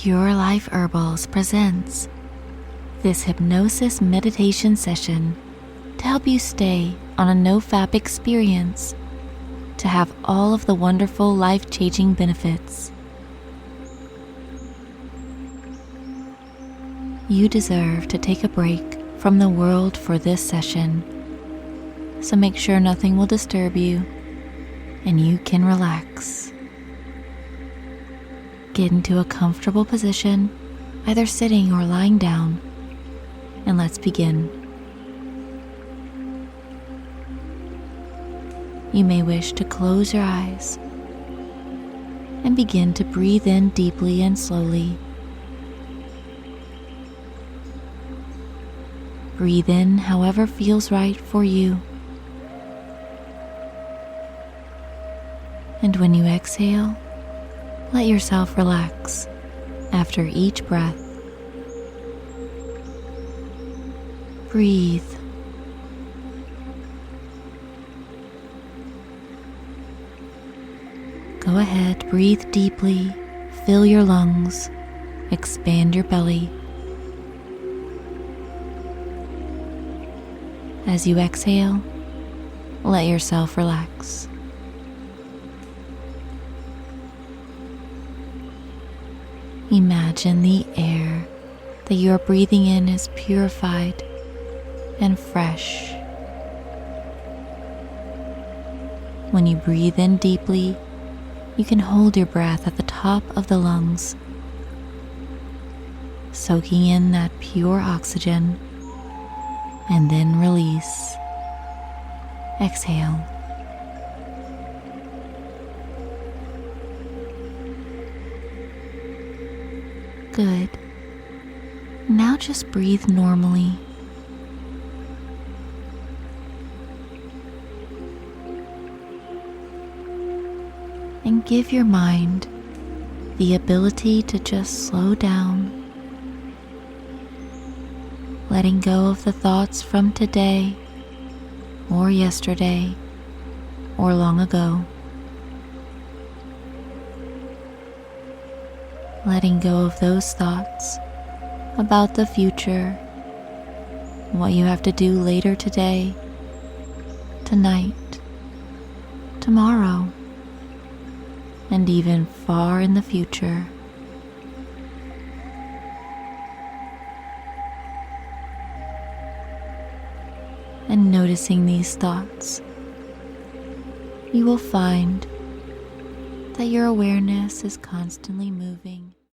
Pure Life Herbals presents this hypnosis meditation session to help you stay on a NoFap experience to have all of the wonderful life-changing benefits. You deserve to take a break from the world for this session, so make sure nothing will disturb you and you can relax. Get into a comfortable position, either sitting or lying down, and let's begin. You may wish to close your eyes and begin to breathe in deeply and slowly. Breathe in however feels right for you. And when you exhale, let yourself relax after each breath. Breathe. Go ahead, breathe deeply, fill your lungs, expand your belly. As you exhale, let yourself relax. Imagine the air that you are breathing in is purified and fresh. When you breathe in deeply, you can hold your breath at the top of the lungs, soaking in that pure oxygen, and then release. Exhale. Good. Now just breathe normally. And give your mind the ability to just slow down, letting go of the thoughts from today or yesterday or long ago. Letting go of those thoughts about the future, what you have to do later today, tonight, tomorrow, and even far in the future. And noticing these thoughts, you will find that your awareness is constantly moving